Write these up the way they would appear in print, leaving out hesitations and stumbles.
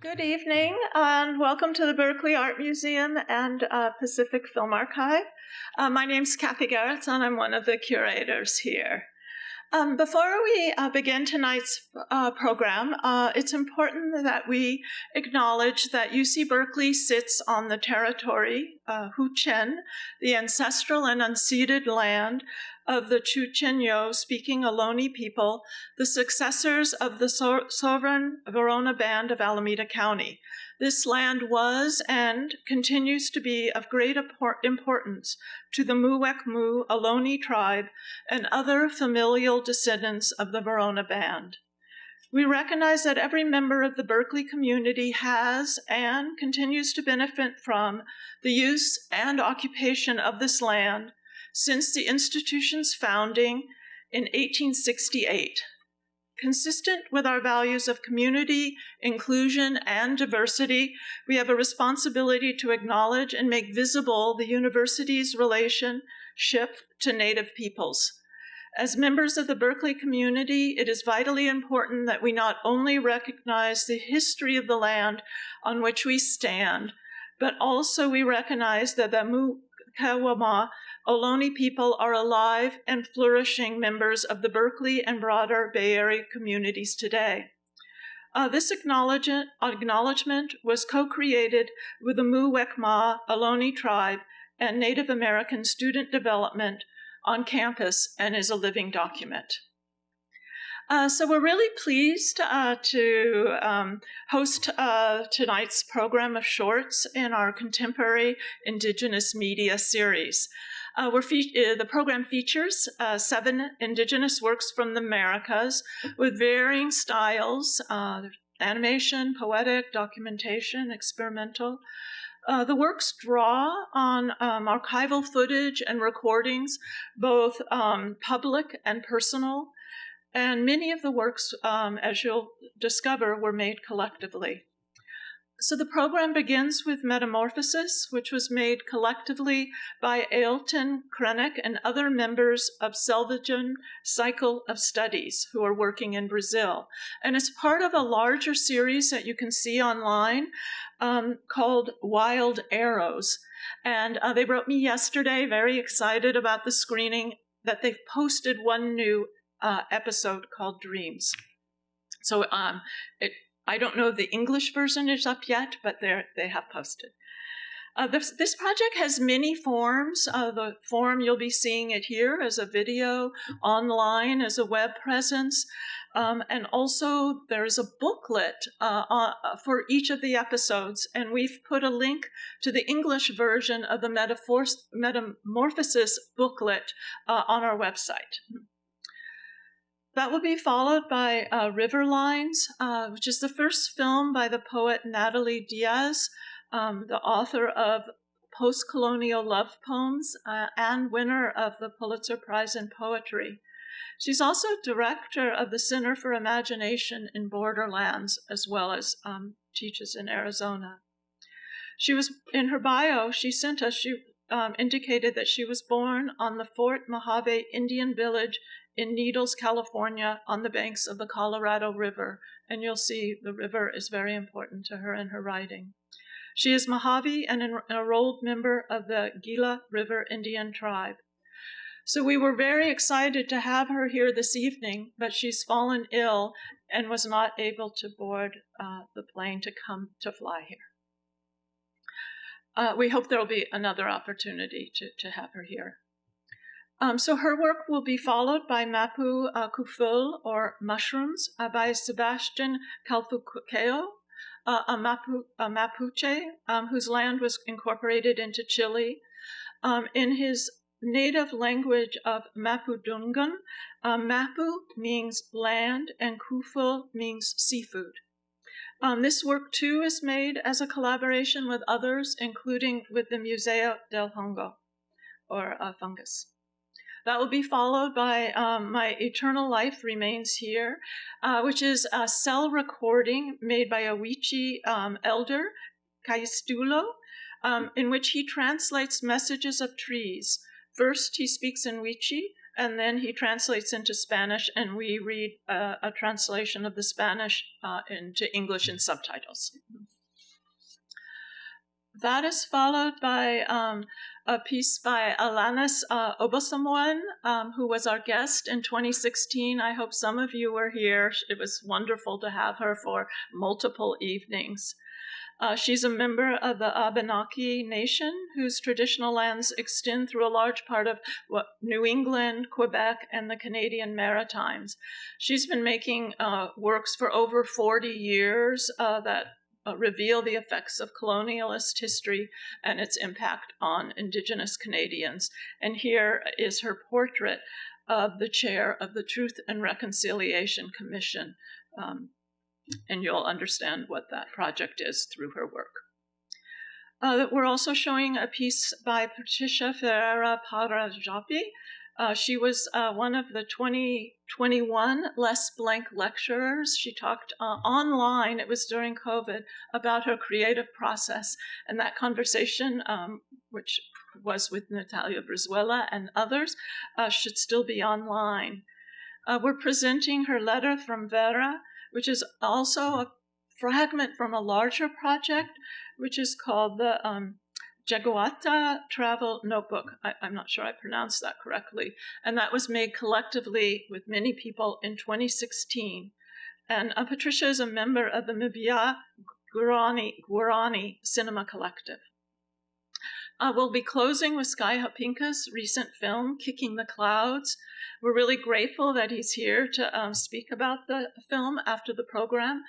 Good evening, and welcome to the Berkeley Art Museum and Pacific Film Archive. My name's Kathy Garretts, and I'm one of the curators here. Before we begin tonight's program, it's important that we acknowledge that UC Berkeley sits on the territory, Huchen, the ancestral and unceded land of the Chuchenyo-speaking Ohlone people, the successors of the sovereign Verona Band of Alameda County. This land was and continues to be of great importance to the Muwekmu Ohlone tribe and other familial descendants of the Verona Band. We recognize that every member of the Berkeley community has and continues to benefit from the use and occupation of this land since the institution's founding in 1868. Consistent with our values of community, inclusion, and diversity, we have a responsibility to acknowledge and make visible the university's relationship to Native peoples. As members of the Berkeley community, it is vitally important that we not only recognize the history of the land on which we stand, but also we recognize that the Mukawama Ohlone people are alive and flourishing members of the Berkeley and broader Bay Area communities today. This acknowledgement was co-created with the Muwekma Ohlone tribe and Native American student development on campus and is a living document. So we're really pleased to host tonight's program of shorts in our Contemporary Indigenous Media series. The program features 7 Indigenous works from the Americas with varying styles, animation, poetic, documentation, experimental. The works draw on archival footage and recordings, both public and personal, and many of the works, as you'll discover, were made collectively. So the program begins with Metamorphosis, which was made collectively by Ailton Krennick and other members of Selvagen Cycle of Studies who are working in Brazil. And it's part of a larger series that you can see online called Wild Arrows. And they wrote me yesterday, very excited about the screening, that they've posted one new episode called Dreams. So I don't know if the English version is up yet, but they have posted. This project has many forms. The form you'll be seeing it here as a video, online as a web presence, and also there's a booklet for each of the episodes, and we've put a link to the English version of the Metamorphosis booklet on our website. That will be followed by River Lines, which is the first film by the poet Natalie Diaz, the author of post-colonial love poems and winner of the Pulitzer Prize in Poetry. She's also director of the Center for Imagination in Borderlands, as well as teaches in Arizona. She was, in her bio, she indicated that she was born on the Fort Mojave Indian Village in Needles, California, on the banks of the Colorado River. And you'll see the river is very important to her in her writing. She is Mojave and an enrolled member of the Gila River Indian tribe. So we were very excited to have her here this evening, but she's fallen ill and was not able to board the plane to come to fly here. We hope there will be another opportunity to have her here. So her work will be followed by Mapu Kuful, or Mushrooms, by Sebastian Calfuqueo, a Mapuche, whose land was incorporated into Chile. In his native language of Mapudungun, Mapu means land and Kuful means seafood. This work, too, is made as a collaboration with others, including with the Museo del Hongo, or fungus. That will be followed by My Eternal Life Remains Here, which is a cell recording made by a Wichi elder, Caistulo, in which he translates messages of trees. First, he speaks in Wichi, and then he translates into Spanish, and we read a translation of the Spanish into English in subtitles. That is followed by a piece by Alanis Obasamoan, who was our guest in 2016. I hope some of you were here. It was wonderful to have her for multiple evenings. She's a member of the Abenaki Nation, whose traditional lands extend through a large part of New England, Quebec, and the Canadian Maritimes. She's been making works for over 40 years that reveal the effects of colonialist history and its impact on Indigenous Canadians. And here is her portrait of the chair of the Truth and Reconciliation Commission. And you'll understand what that project is through her work. We're also showing a piece by Patricia Ferreira Parajapi. She was one of the 2021 Les Blanc lecturers. She talked online, it was during COVID, about her creative process. And that conversation, which was with Natalia Brizuela and others, should still be online. We're presenting her letter from Vera, which is also a fragment from a larger project, which is called the Jaguata Travel Notebook. I'm not sure I pronounced that correctly. And that was made collectively with many people in 2016. And Patricia is a member of the Mbia Guarani Cinema Collective. We'll be closing with Sky Hopinka's recent film, Kicking the Clouds. We're really grateful that he's here to speak about the film after the program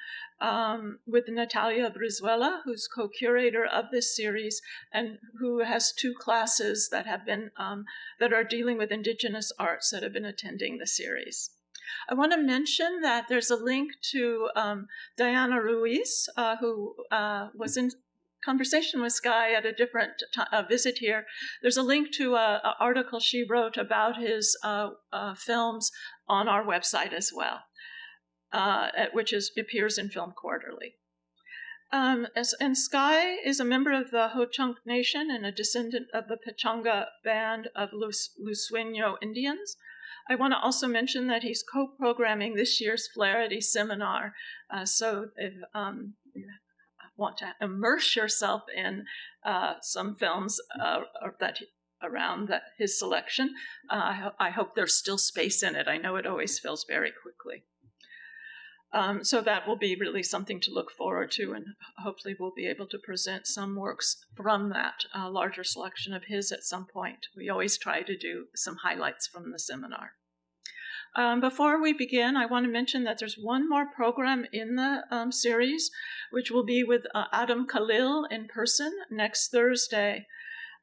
with Natalia Brizuela, who's co-curator of this series and who has 2 classes that have been that are dealing with Indigenous arts that have been attending the series. I want to mention that there's a link to Diana Ruiz, who was in conversation with Sky at a different visit here. There's a link to an article she wrote about his films on our website as well, which appears in Film Quarterly. And Sky is a member of the Ho-Chunk Nation and a descendant of the Pechanga band of Luiseno Indians. I want to also mention that he's co-programming this year's Flaherty seminar. So if you want to immerse yourself in some films around his selection, I hope there's still space in it. I know it always fills very quickly. So that will be really something to look forward to, and hopefully we'll be able to present some works from that larger selection of his at some point. We always try to do some highlights from the seminar. Before we begin, I want to mention that there's one more program in the series, which will be with Adam Khalil in person next Thursday.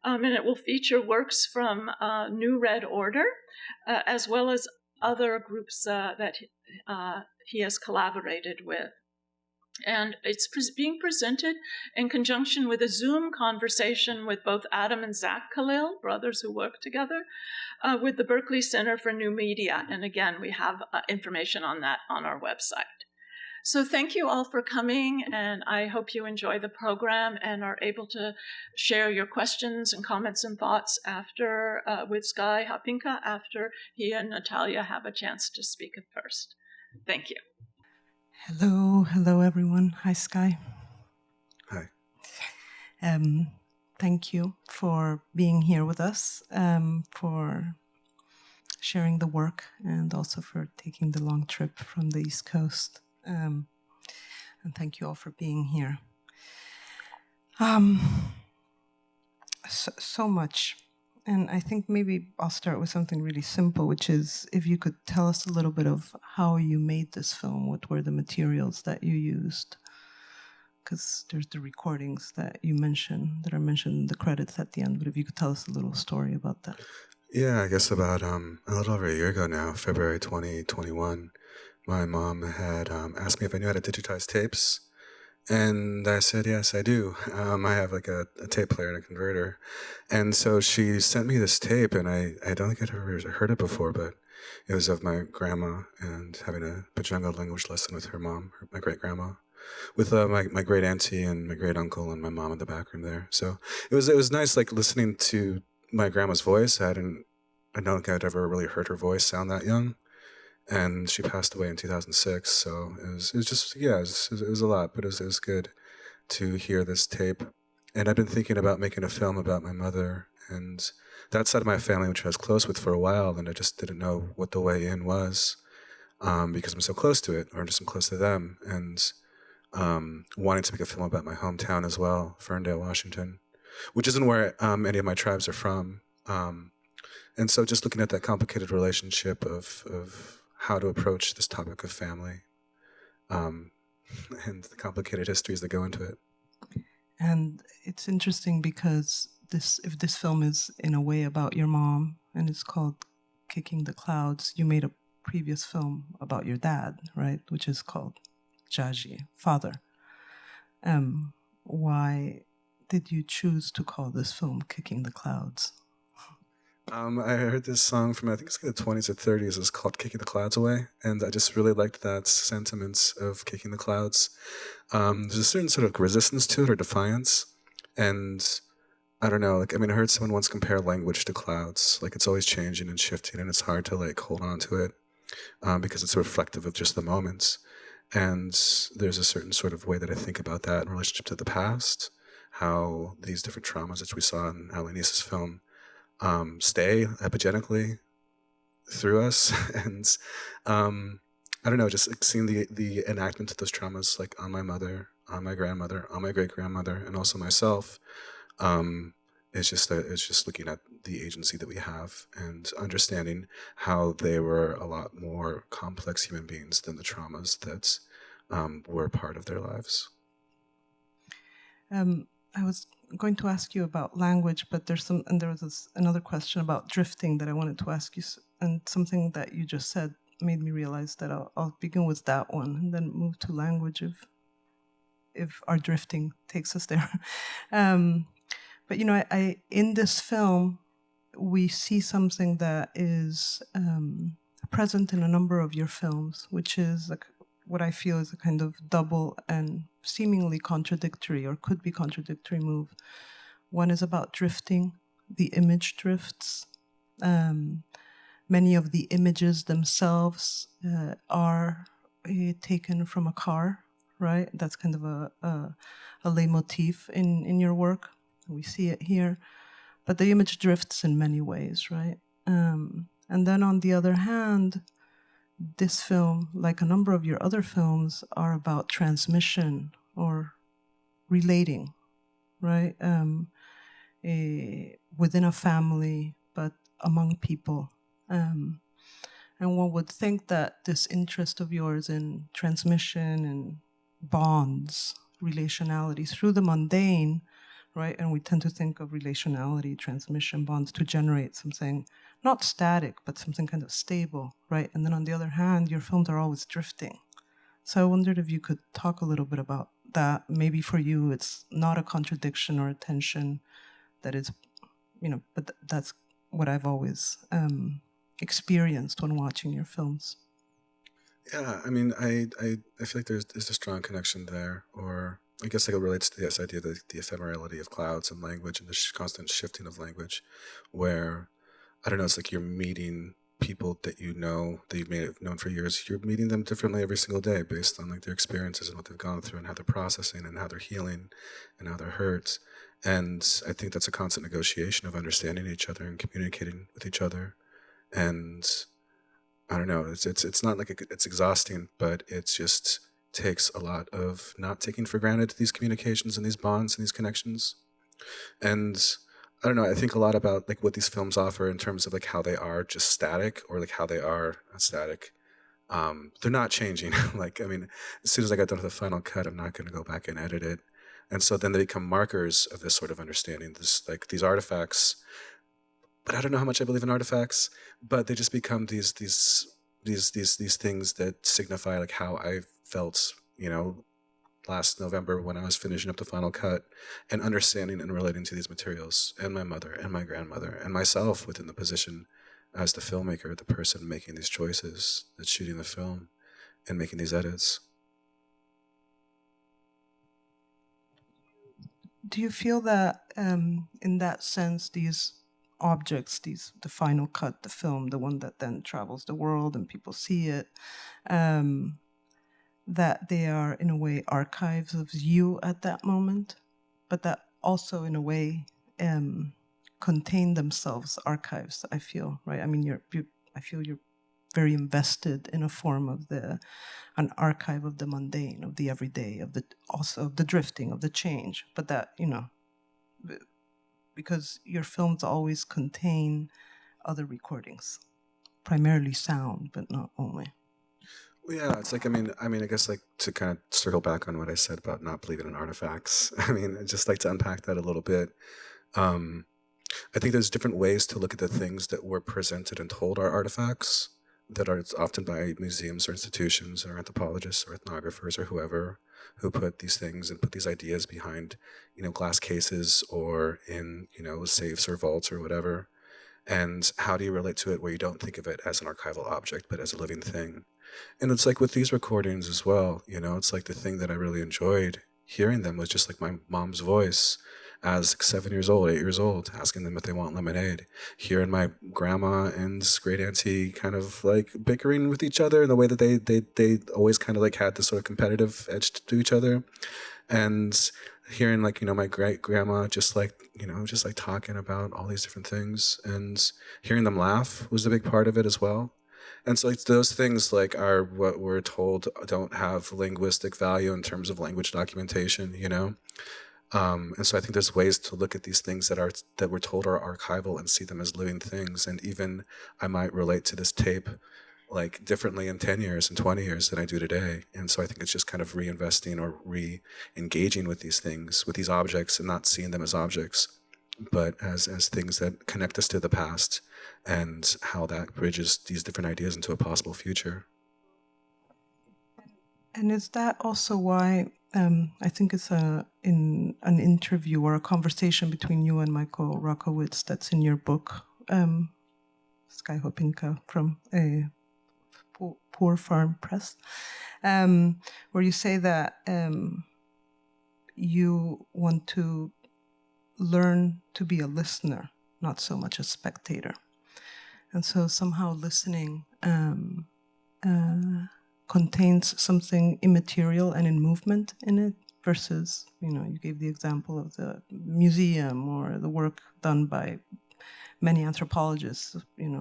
And it will feature works from New Red Order, as well as other groups that he has collaborated with. And it's being presented in conjunction with a Zoom conversation with both Adam and Zach Khalil, brothers who work together, with the Berkeley Center for New Media. And again, we have information on that on our website. So thank you all for coming, and I hope you enjoy the program and are able to share your questions and comments and thoughts after with Sky Hopinka after he and Natalia have a chance to speak at first. Thank you. Hello everyone. Hi, Sky. Hi. Thank you for being here with us, for sharing the work, and also for taking the long trip from the East Coast. And thank you all for being here. So much. And I think maybe I'll start with something really simple, which is if you could tell us a little bit of how you made this film, what were the materials that you used? Because there's the recordings that you mentioned, that are mentioned in the credits at the end, but if you could tell us a little story about that. Yeah, I guess about a little over a year ago now, February 2021, my mom had asked me if I knew how to digitize tapes. And I said, yes, I do. I have like a tape player and a converter. And so she sent me this tape, and I don't think I'd ever heard it before, but it was of my grandma and having a Pechanga language lesson with her mom, my great-grandma, with my great-auntie and my great-uncle and my mom in the background there. So it was nice, like, listening to my grandma's voice. I hadn't I don't think I'd ever really heard her voice sound that young. And she passed away in 2006. So it was just, yeah, it was a lot, but it was good to hear this tape. And I've been thinking about making a film about my mother and that side of my family, which I was close with for a while, and I just didn't know what the way in was because I'm so close to it, or just I'm close to them. And wanting to make a film about my hometown as well, Ferndale, Washington, which isn't where any of my tribes are from. And so just looking at that complicated relationship of how to approach this topic of family and the complicated histories that go into it. And it's interesting because if this film is in a way about your mom and it's called Kicking the Clouds, you made a previous film about your dad, right? Which is called Jaji, Father. Why did you choose to call this film Kicking the Clouds? I heard this song from, I think it's like the 20s or 30s. It's called Kicking the Clouds Away. And I just really liked that sentiment of kicking the clouds. There's a certain sort of resistance to it or defiance. And I don't know, like, I mean, I heard someone once compare language to clouds. Like, it's always changing and shifting, and it's hard to, like, hold on to it because it's reflective of just the moments. And there's a certain sort of way that I think about that in relationship to the past, how these different traumas, which we saw in Alanis's film, stay epigenically through us. And I don't know, just like seeing the enactment of those traumas, like on my mother, on my grandmother, on my great-grandmother, and also myself. It's just looking at the agency that we have and understanding how they were a lot more complex human beings than the traumas that were part of their lives. I was going to ask you about language, but there was another question about drifting that I wanted to ask you, and something that you just said made me realize that I'll begin with that one and then move to language if our drifting takes us there. But you know, I in this film we see something that is present in a number of your films, which is like what I feel is a kind of double and seemingly contradictory, or could be contradictory move. One is about drifting, the image drifts. Many of the images themselves are taken from a car, right? That's kind of a leitmotif in your work. We see it here. But the image drifts in many ways, right? And then on the other hand, this film, like a number of your other films, are about transmission or relating, right? Within a family, but among people. And one would think that this interest of yours in transmission and bonds, relationality through the mundane, right? And we tend to think of relationality, transmission, bonds to generate something not static, but something kind of stable, right? And then on the other hand, your films are always drifting. So I wondered if you could talk a little bit about that. Maybe for you, it's not a contradiction or a tension that is, you know, but that's what I've always experienced when watching your films. Yeah, I mean, I feel like there's a strong connection there, or I guess like it relates to this idea of the ephemerality of clouds and language and the constant shifting of language, where, I don't know, it's like you're meeting people that you know, that you may have known for years. You're meeting them differently every single day based on like their experiences and what they've gone through and how they're processing and how they're healing and how they're hurt. And I think that's a constant negotiation of understanding each other and communicating with each other. And I don't know, it's not like it's exhausting, but it just takes a lot of not taking for granted these communications and these bonds and these connections. And I don't know, I think a lot about like what these films offer in terms of like how they are just static, or like how they are not static. They're not changing. Like, I mean, as soon as I got done with the final cut, I'm not going to go back and edit it. And so then they become markers of this sort of understanding, this like these artifacts. But I don't know how much I believe in artifacts, but they just become these things that signify like how I felt, you know, last November when I was finishing up the final cut, and understanding and relating to these materials and my mother and my grandmother and myself within the position as the filmmaker, the person making these choices, that's shooting the film and making these edits. Do you feel that in that sense, these objects, the final cut, the film, the one that then travels the world and people see it, that they are in a way archives of you at that moment, but that also in a way contain themselves archives, I feel, right? I mean, I feel you're very invested in a form of an archive of the mundane, of the everyday, also of the drifting, of the change, but that, because your films always contain other recordings, primarily sound, but not only. Well, yeah, it's like, I mean, I guess like to kind of circle back on what I said about not believing in artifacts. I mean, I'd just like to unpack that a little bit. I think there's different ways to look at the things that were presented and told are artifacts, that are often by museums or institutions or anthropologists or ethnographers or whoever who put these things and put these ideas behind, glass cases or in, safes or vaults or whatever. And how do you relate to it where you don't think of it as an archival object, but as a living thing? And it's like with these recordings as well, it's like the thing that I really enjoyed hearing them was just like my mom's voice as 7 years old, 8 years old, asking them if they want lemonade. Hearing my grandma and great auntie kind of like bickering with each other in the way that they always kind of like had this sort of competitive edge to each other. And hearing like, my great grandma just like talking about all these different things, and hearing them laugh was a big part of it as well. And so like those things like are what we're told don't have linguistic value in terms of language documentation, And so I think there's ways to look at these things that we're told are archival and see them as living things. And even I might relate to this tape like differently in 10 years and 20 years than I do today. And so I think it's just kind of reinvesting or re-engaging with these things, with these objects, and not seeing them as objects, but as things that connect us to the past and how that bridges these different ideas into a possible future. And is that also why I think it's in an interview or a conversation between you and Michael Rockowitz that's in your book, Sky Hopinka, from a Poor Farm Press, where you say that you want to learn to be a listener, not so much a spectator. And so somehow listening contains something immaterial and in movement in it, versus, you gave the example of the museum or the work done by many anthropologists,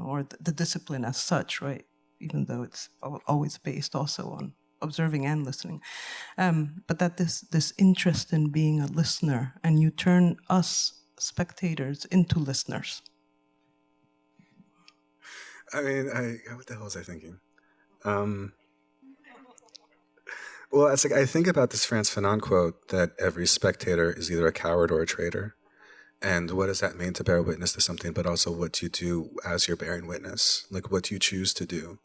or the discipline as such, right? Even though it's always based also on observing and listening. But that this interest in being a listener, and you turn us spectators into listeners. I mean, what the hell was I thinking? Well, it's like I think about this Frantz Fanon quote that every spectator is either a coward or a traitor. And what does that mean to bear witness to something, but also what you do as you're bearing witness, like what you choose to do.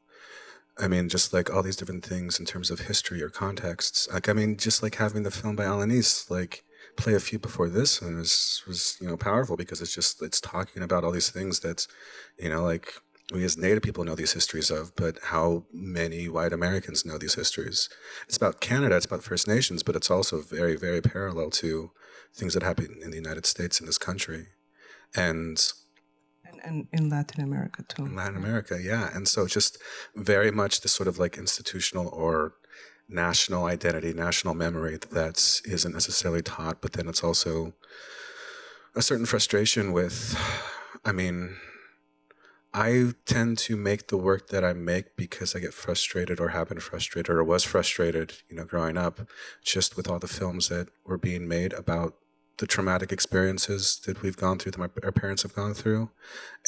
I mean, just like all these different things in terms of history or contexts. Like, I mean, just like having the film by Alanis, like Play a Few before this one was powerful because it's talking about all these things that, like we as Native people know these histories of, but how many white Americans know these histories. It's about Canada, it's about First Nations, but it's also very, very parallel to things that happen in the United States, in this country. And in Latin America too. In Latin America, yeah. And so just very much this sort of like institutional or national identity, national memory that isn't necessarily taught, but then it's also a certain frustration with, I tend to make the work that I make because I get frustrated or have been frustrated or was frustrated, growing up, just with all the films that were being made about the traumatic experiences that we've gone through, that our parents have gone through.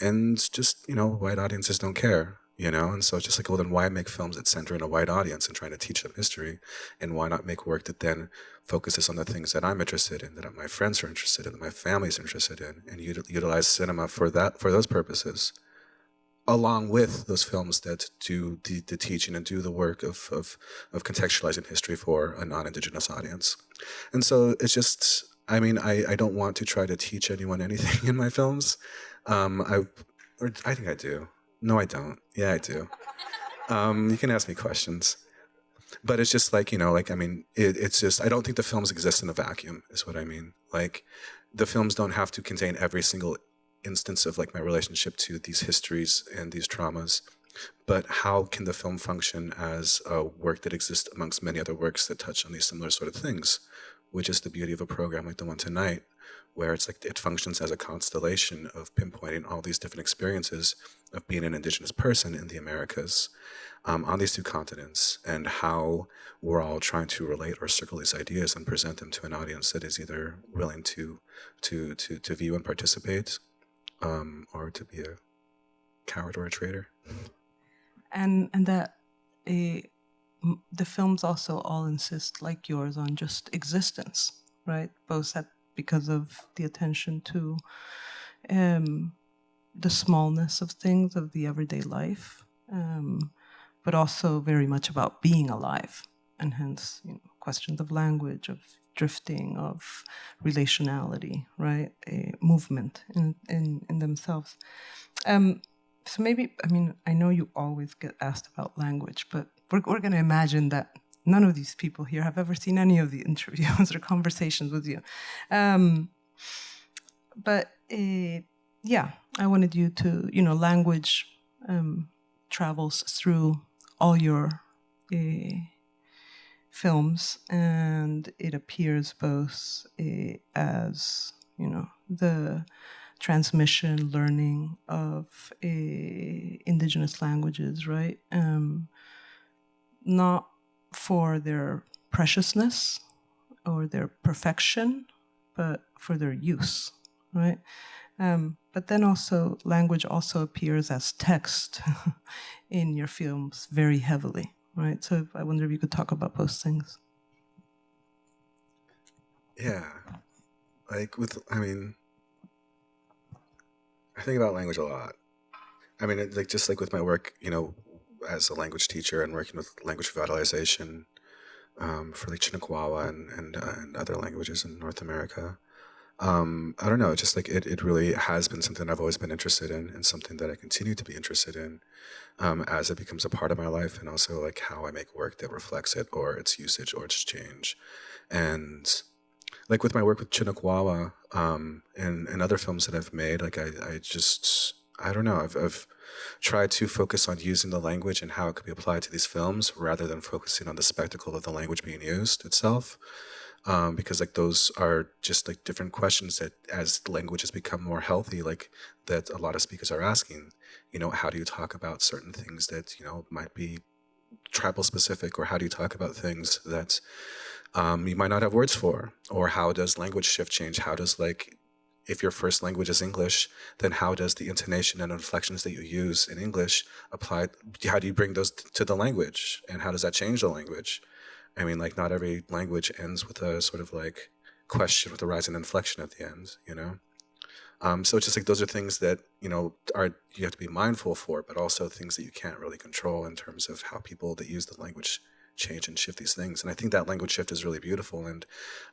And just, white audiences don't care, And so it's just like, well, then why make films that center in a white audience and trying to teach them history? And why not make work that then focuses on the things that I'm interested in, that my friends are interested in, that my family's interested in, and utilize cinema for those purposes, along with those films that do the teaching and do the work of contextualizing history for a non-Indigenous audience. And so it's just, I don't want to try to teach anyone anything in my films. I think I do. No, I don't. Yeah, I do. You can ask me questions. But it's just like, it's just, I don't think the films exist in a vacuum, is what I mean. Like, the films don't have to contain every single instance of like my relationship to these histories and these traumas, but how can the film function as a work that exists amongst many other works that touch on these similar sort of things, which is the beauty of a program like the one tonight, where it's like it functions as a constellation of pinpointing all these different experiences of being an Indigenous person in the Americas, on these two continents, and how we're all trying to relate or circle these ideas and present them to an audience that is either willing to view and participate, or to be a coward or a traitor. And that the films also all insist, like yours, on just existence, right? Both that because of the attention to the smallness of things, of the everyday life, but also very much about being alive, and hence, questions of language, of drifting, of relationality, right? A movement in themselves. So maybe, I know you always get asked about language, but we're going to imagine that none of these people here have ever seen any of the interviews or conversations with you. But yeah, I wanted you to, language travels through all your films, and it appears both as, the transmission, learning of indigenous languages, right? Not for their preciousness or their perfection, but for their use, right? But then also, language also appears as text in your films very heavily, right? So I wonder if you could talk about both things. Yeah, I think about language a lot. Just like with my work, as a language teacher and working with language revitalization for like Chinnaquawa and other languages in North America. I don't know, just like it really has been something I've always been interested in, and something that I continue to be interested in as it becomes a part of my life, and also like how I make work that reflects it, or its usage, or its change. And like with my work with Chinnaquawa and other films that I've made, like I don't know, I've tried to focus on using the language and how it could be applied to these films, rather than focusing on the spectacle of the language being used itself. Because like those are just like different questions that, as languages become more healthy, like that a lot of speakers are asking, how do you talk about certain things that, might be tribal specific, or how do you talk about things that you might not have words for, or how does language shift change? How does, like, if your first language is English, then how does the intonation and inflections that you use in English apply? How do you bring those to the language, and how does that change the language? Like not every language ends with a sort of like question with a rising inflection at the end, So it's just like those are things that, you have to be mindful for, but also things that you can't really control in terms of how people that use the language change and shift these things. And I think that language shift is really beautiful. And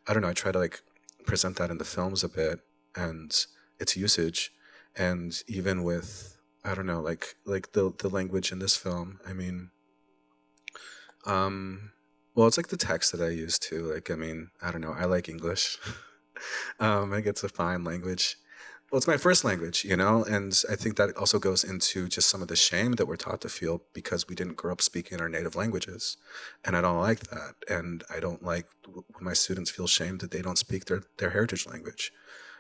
I don't know, I try to like present that in the films a bit, and its usage. And even with, I don't know, like the language in this film, well, it's like the text that I use too. Like, I don't know, I like English. I think it's a fine language. Well, it's my first language, and I think that also goes into just some of the shame that we're taught to feel because we didn't grow up speaking our native languages. And I don't like that. And I don't like when my students feel shame that they don't speak their heritage language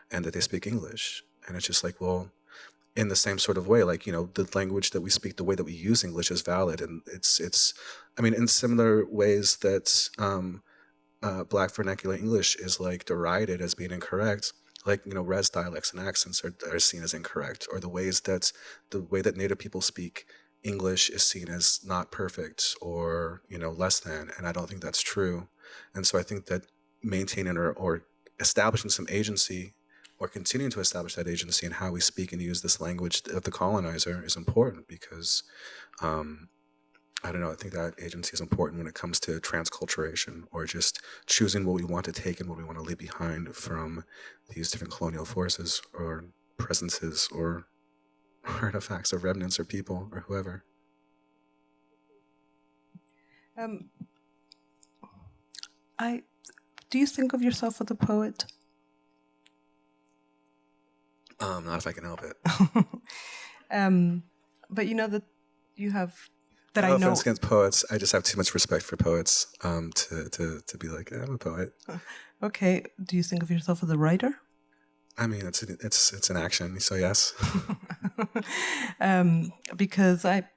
and that they speak English. And it's just like, well, in the same sort of way, like, the language that we speak, the way that we use English is valid. And it's in similar ways that Black vernacular English is like derided as being incorrect, like, res dialects and accents are seen as incorrect, or the way that Native people speak English is seen as not perfect, or, less than. And I don't think that's true. And so I think that maintaining or establishing some agency, or continuing to establish that agency in how we speak and use this language of the colonizer, is important, because I don't know, I think that agency is important when it comes to transculturation, or just choosing what we want to take and what we want to leave behind from these different colonial forces or presences or artifacts or remnants or people or whoever. Do you think of yourself as a poet? Not if I can help it. But you know that you have that No I know. offense against poets. I just have too much respect for poets to be like, I'm a poet. Okay. Do you think of yourself as a writer? I mean, it's an action, so yes. Because I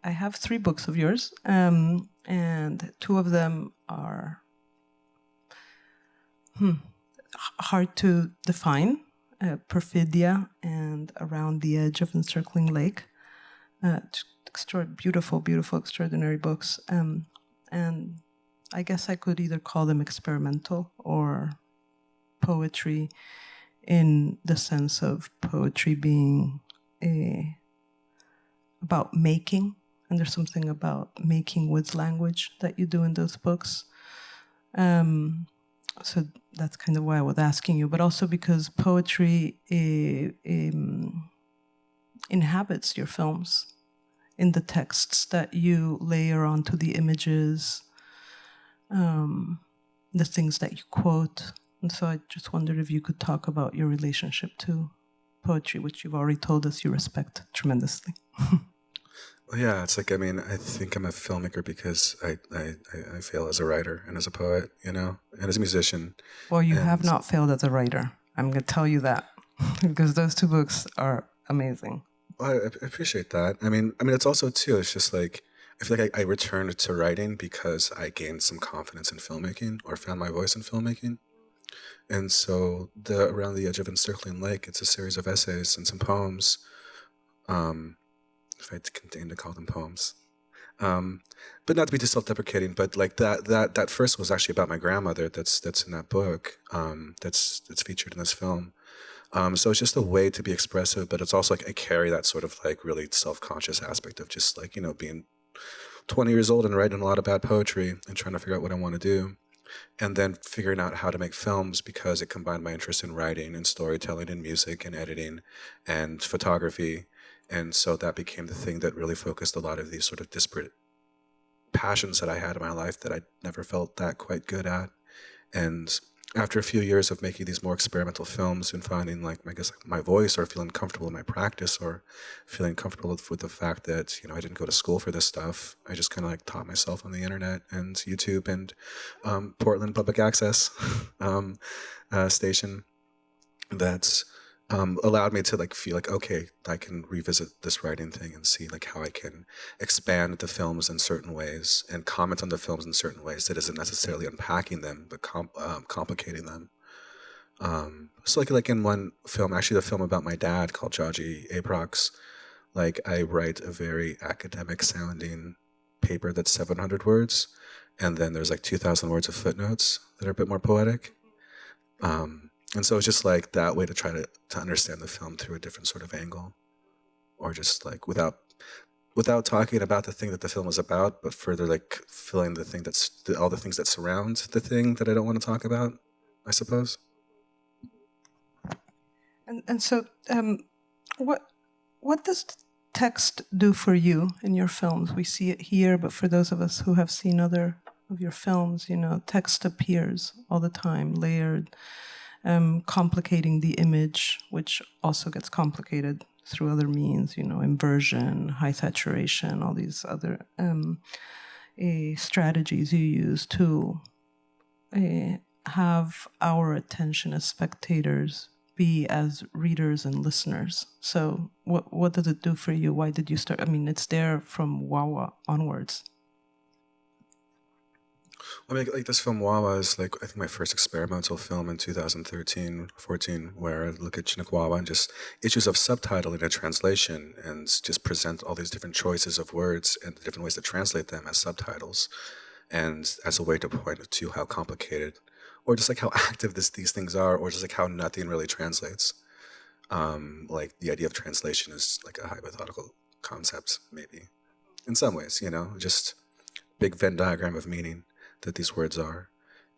have 3 books of yours, and 2 of them are hard to define. Perfidia and Around the Edge of Encircling Lake. Beautiful, extraordinary books. And I guess I could either call them experimental or poetry, in the sense of poetry being about making. And there's something about making with language that you do in those books. So that's kind of why I was asking you, but also because poetry inhabits your films in the texts that you layer onto the images, the things that you quote. And so I just wondered if you could talk about your relationship to poetry, which you've already told us you respect tremendously. Well, yeah, it's like, I mean, I think I'm a filmmaker because I fail as a writer and as a poet, you know, and as a musician. Well, you have not failed as a writer. I'm going to tell you that, because those 2 books are amazing. Well, I appreciate that. I mean, it's also too, it's just like, I feel like I returned to writing because I gained some confidence in filmmaking, or found my voice in filmmaking. And so Around the Edge of Encircling Lake, it's a series of essays and some poems, if I continue to call them poems. But not to be too self-deprecating, but like that first was actually about my grandmother. That's in that book. That's featured in this film. So it's just a way to be expressive, but it's also like I carry that sort of like really self-conscious aspect of just like, you know, being 20 years old and writing a lot of bad poetry and trying to figure out what I want to do. And then figuring out how to make films, because it combined my interest in writing and storytelling and music and editing and photography. And so that became the thing that really focused a lot of these sort of disparate passions that I had in my life that I never felt that quite good at. And after a few years of making these more experimental films and finding like, I guess, like my voice, or feeling comfortable in my practice, or feeling comfortable with the fact that, you know, I didn't go to school for this stuff. I just kind of like taught myself on the internet and YouTube and Portland Public Access station that's allowed me to like feel like, okay, I can revisit this writing thing and see like how I can expand the films in certain ways and comment on the films in certain ways that isn't necessarily unpacking them, but complicating them. So like in one film, actually the film about my dad called Jaji Aprox, like I write a very academic sounding paper that's 700 words, and then there's like 2,000 words of footnotes that are a bit more poetic. And so it's just like that way to try to understand the film through a different sort of angle, or just like without talking about the thing that the film is about, but further like filling the thing all the things that surround the thing that I don't want to talk about, I suppose. And so, what does text do for you in your films? We see it here, but for those of us who have seen other of your films, you know, text appears all the time, layered, complicating the image, which also gets complicated through other means, you know, inversion, high saturation, all these other strategies you use to have our attention as spectators be as readers and listeners. So what does it do for you? Why did you start? I mean, it's there from Wawa onwards. I mean, like this film Wawa is like, I think, my first experimental film in 2013-14, where I look at Chinook Wawa and just issues of subtitling and translation, and just present all these different choices of words and the different ways to translate them as subtitles, and as a way to point to how complicated, or just like how active these things are, or just like how nothing really translates. Like the idea of translation is like a hypothetical concept, maybe, in some ways, you know, just big Venn diagram of meaning that these words are.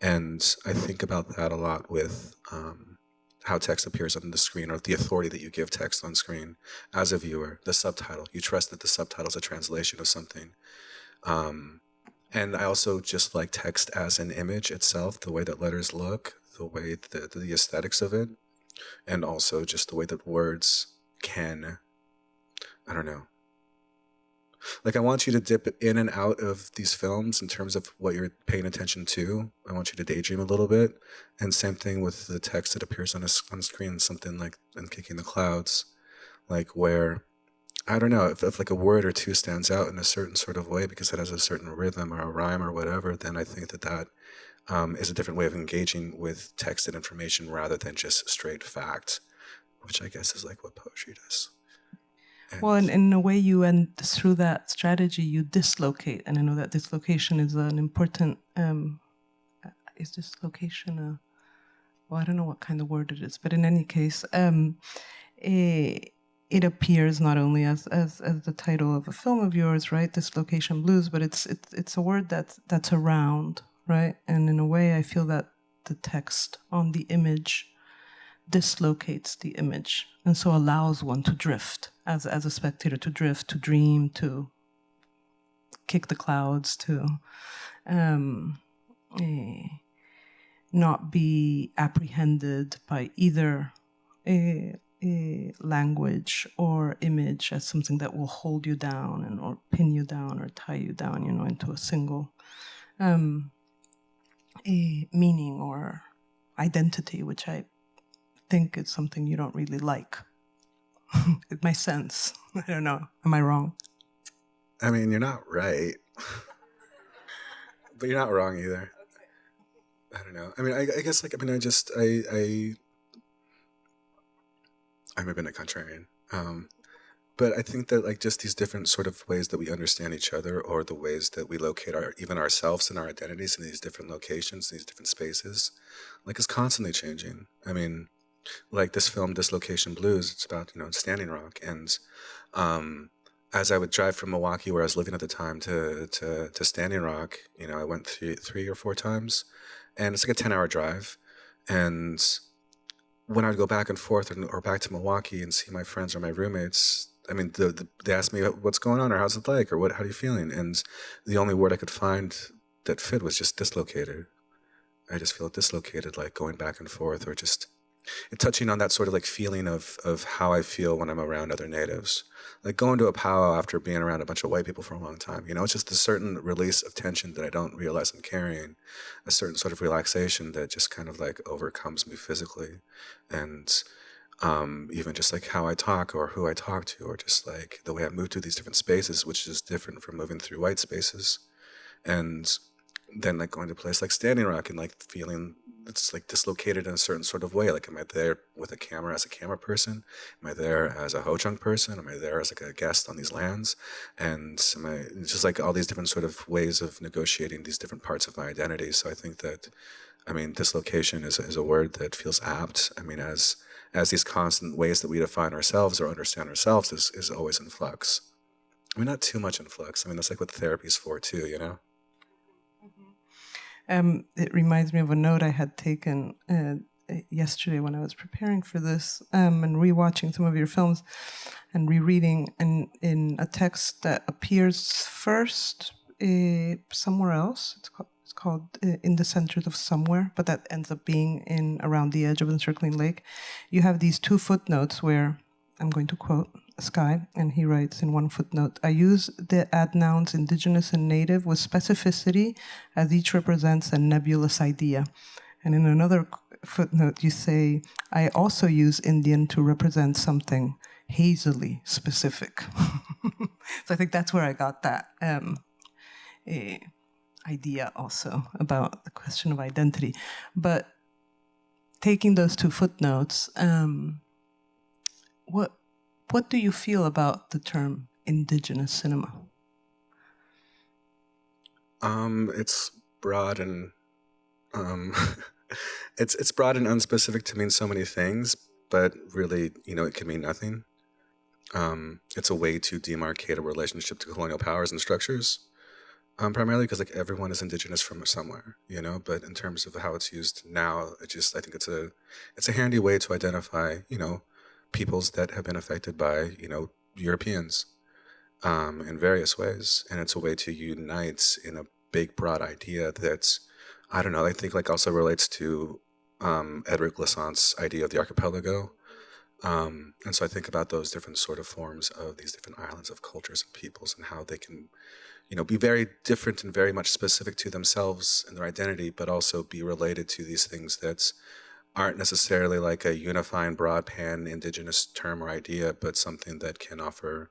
And I think about that a lot with how text appears on the screen, or the authority that you give text on screen as a viewer. The subtitle, you trust that the subtitle is a translation of something. And I also just like text as an image itself, the way that letters look, the way the aesthetics of it. and also just the way that words can, I don't know. Like, I want you to dip in and out of these films in terms of what you're paying attention to. I want you to daydream a little bit. And same thing with the text that appears on screen, something like "And Kicking the Clouds," like where, I don't know, if like a word or two stands out in a certain sort of way because it has a certain rhythm or a rhyme or whatever, then I think that is a different way of engaging with text and information rather than just straight fact, which I guess is like what poetry does. Well, and in a way, through that strategy, you dislocate. And I know that dislocation is an important, is dislocation well, I don't know what kind of word it is, but in any case, it appears not only as the title of a film of yours, right, Dislocation Blues, but it's a word that's around, right? And in a way, I feel that the text on the image dislocates the image, and so allows one to drift, as a spectator, to drift, to dream, to kick the clouds, to not be apprehended by either a language or image as something that will hold you down or pin you down or tie you down, into a single meaning or identity, which I think is something you don't really like. It's my sense. I don't know. Am I wrong? I mean, you're not right, but you're not wrong either. Okay. I don't know. I mean, I guess like, I mean, I may have been a contrarian. But I think that like just these different sort of ways that we understand each other, or the ways that we locate even ourselves and our identities in these different locations, these different spaces, like is constantly changing. I mean, like this film, Dislocation Blues, it's about, Standing Rock. And as I would drive from Milwaukee, where I was living at the time, to Standing Rock, I went three or four times, and it's like a 10-hour drive. And when I'd go back and forth or back to Milwaukee and see my friends or my roommates, I mean, they asked me, what's going on, or how's it like, or how are you feeling? And the only word I could find that fit was just dislocated. I just feel dislocated, like going back and forth, or just touching on that sort of like feeling of how I feel when I'm around other natives. Like going to a powwow after being around a bunch of white people for a long time, it's just a certain release of tension that I don't realize I'm carrying, a certain sort of relaxation that just kind of like overcomes me physically. And even just like how I talk or who I talk to, or just like the way I move through these different spaces, which is different from moving through white spaces. And then like going to a place like Standing Rock and like feeling it's like dislocated in a certain sort of way. Like, am I there with a camera as a camera person? Am I there as a Ho-Chunk person? Am I there as like a guest on these lands? And it's just like all these different sort of ways of negotiating these different parts of my identity. So I think that, dislocation is a word that feels apt. As these constant ways that we define ourselves or understand ourselves is always in flux. Not too much in flux. That's like what therapy's for too, It reminds me of a note I had taken yesterday when I was preparing for this, and rewatching some of your films and rereading in a text that appears first somewhere else. It's called In the Center of Somewhere, but that ends up being in Around the Edge of Encircling Lake. You have these two footnotes where, I'm going to quote Sky, and he writes in one footnote, I use the adnouns indigenous and native with specificity as each represents a nebulous idea. And in another footnote, you say, I also use Indian to represent something hazily specific. So I think that's where I got that idea also about the question of identity. But taking those two footnotes, what do you feel about the term indigenous cinema? It's broad and it's broad and unspecific to mean so many things, but really, it can mean nothing. It's a way to demarcate a relationship to colonial powers and structures, primarily because like everyone is indigenous from somewhere, But in terms of how it's used now, I think it's a handy way to identify, peoples that have been affected by, Europeans, in various ways. And it's a way to unite in a big, broad idea that, I don't know, I think like also relates to Edward Glissant's idea of the archipelago. And so I think about those different sort of forms of these different islands of cultures and peoples and how they can, be very different and very much specific to themselves and their identity, but also be related to these things that aren't necessarily like a unifying broad pan indigenous term or idea, but something that can offer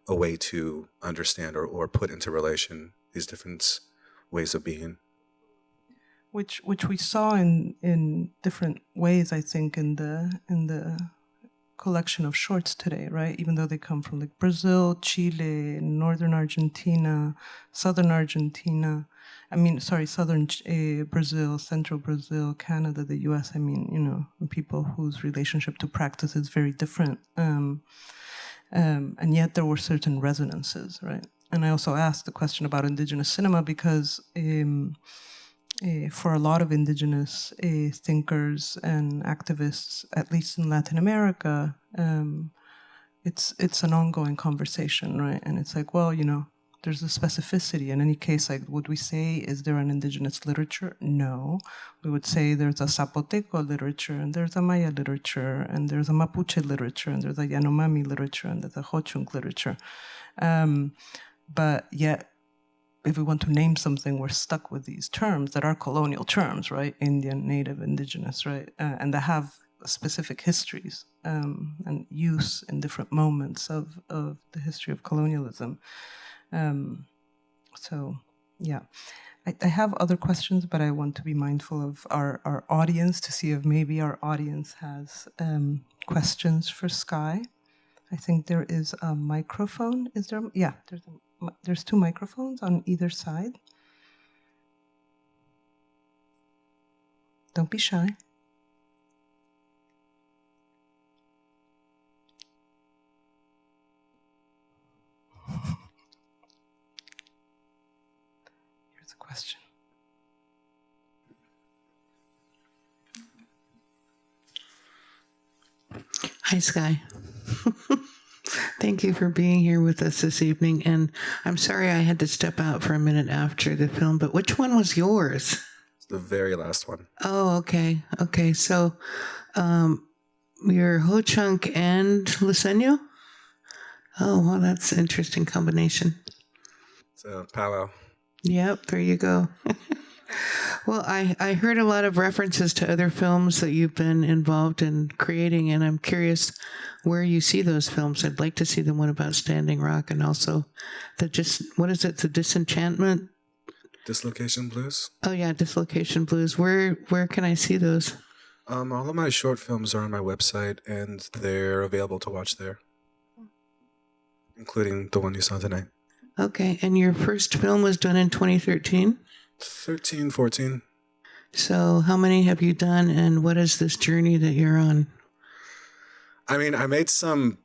a way to understand or put into relation these different ways of being. Which we saw in different ways, I think, in the collection of shorts today, right? Even though they come from like Brazil, Chile, northern Argentina, southern Argentina. Southern Brazil, central Brazil, Canada, the US. People whose relationship to practice is very different. And yet there were certain resonances, right? And I also asked the question about indigenous cinema because for a lot of indigenous thinkers and activists, at least in Latin America, it's an ongoing conversation, right? And it's like, well, there's a specificity. In any case, like, would we say, is there an indigenous literature? No. We would say there's a Zapoteco literature, and there's a Maya literature, and there's a Mapuche literature, and there's a Yanomami literature, and there's a Ho-Chunk literature. But yet, if we want to name something, we're stuck with these terms that are colonial terms, right? Indian, Native, Indigenous, right? And that have specific histories and use in different moments of the history of colonialism. So, yeah. I have other questions, but I want to be mindful of our audience to see if maybe our audience has questions for Sky. I think there is a microphone. Is there? Yeah, there's two microphones on either side. Don't be shy. Here's a question. Hi, Sky. Thank you for being here with us this evening. And I'm sorry I had to step out for a minute after the film, but which one was yours? It's the very last one. Oh, okay. Okay. So you're Ho-Chunk and Luiseño? Oh, well, that's an interesting combination. So, powwow. Yep, there you go. Well, I heard a lot of references to other films that you've been involved in creating, and I'm curious where you see those films. I'd like to see the one about Standing Rock and also the the Disenchantment? Dislocation Blues? Oh, yeah, Dislocation Blues. Where can I see those? All of my short films are on my website, and they're available to watch there, including the one you saw tonight. Okay, and your first film was done in 2013? 13, 14. So how many have you done, and what is this journey that you're on? I made some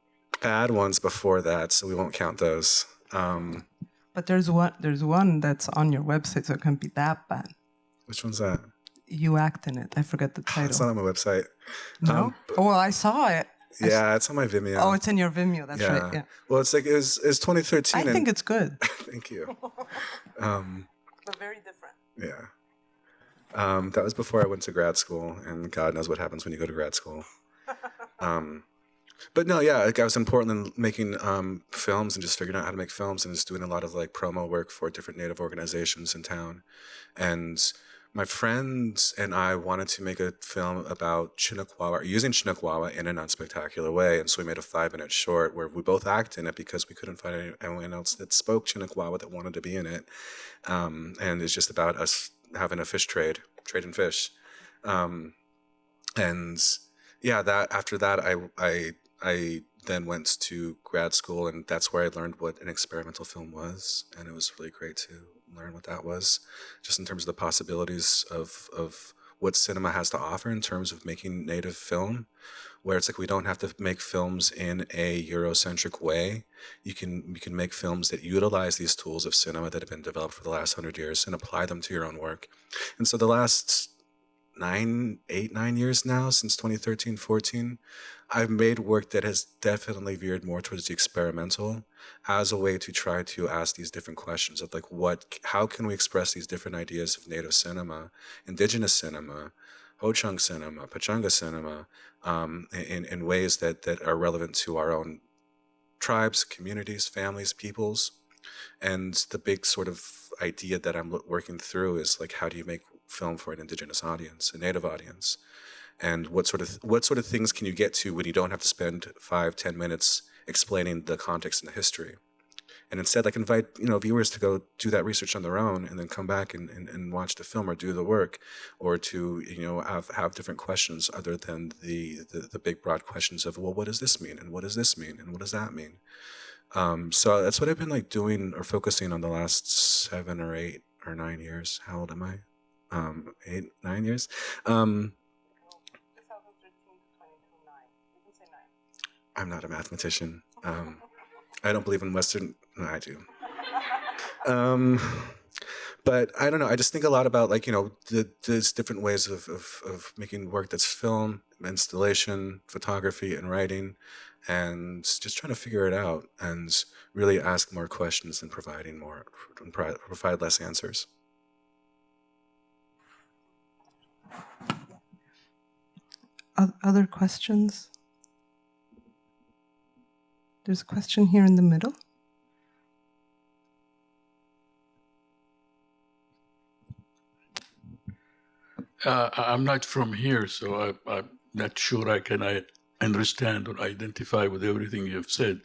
bad ones before that, so we won't count those. But there's one that's on your website, so it can't be that bad. Which one's that? You act in it. I forget the title. It's not on my website. No? Well, I saw it. Yeah, it's on my Vimeo. Oh, it's in your Vimeo. That's right. Yeah. Well, it's 2013. I think it's good. Thank you. But very different. Yeah. That was before I went to grad school, and God knows what happens when you go to grad school. But no, yeah, I was in Portland making films and just figuring out how to make films and just doing a lot of promo work for different Native organizations in town. And my friends and I wanted to make a film about Chinakwawa, using Chinakwawa in an unspectacular way. And so we made a 5-minute short where we both act in it because we couldn't find anyone else that spoke Chinakwawa that wanted to be in it. And it's just about us having a fish trade in fish. And yeah, after that, I then went to grad school, and that's where I learned what an experimental film was. And it was really great to learn what that was, just in terms of the possibilities of what cinema has to offer in terms of making Native film, where it's we don't have to make films in a Eurocentric way. You can make films that utilize these tools of cinema that have been developed for the last 100 years and apply them to your own work. And so the last 9 years now, since 2013, 14, I've made work that has definitely veered more towards the experimental as a way to try to ask these different questions of how can we express these different ideas of Native cinema, Indigenous cinema, Ho-Chunk cinema, Pachanga cinema, in ways that are relevant to our own tribes, communities, families, peoples. And the big sort of idea that I'm working through is like, how do you make film for an indigenous audience, a native audience? And what sort of things can you get to when you don't have to spend 5-10 minutes explaining the context and the history? And instead, like, invite viewers to go do that research on their own, and then come back and watch the film or do the work, or to have different questions other than the big broad questions of, well, what does this mean, and what does this mean, and what does that mean? So that's what I've been like doing or focusing on the last 7 or 8 or 9 years. How old am I? 8, 9 years. 2013 to 22, 9. You can say 9. I'm not a mathematician. I don't believe in Western. No, I do. But I don't know. I just think a lot about, like, there's different ways of making work that's film, installation, photography, and writing, and just trying to figure it out and really ask more questions than providing more, and provide less answers. Other questions? There's a question here in the middle. I'm not from here, so I'm not sure I can understand or identify with everything you've said.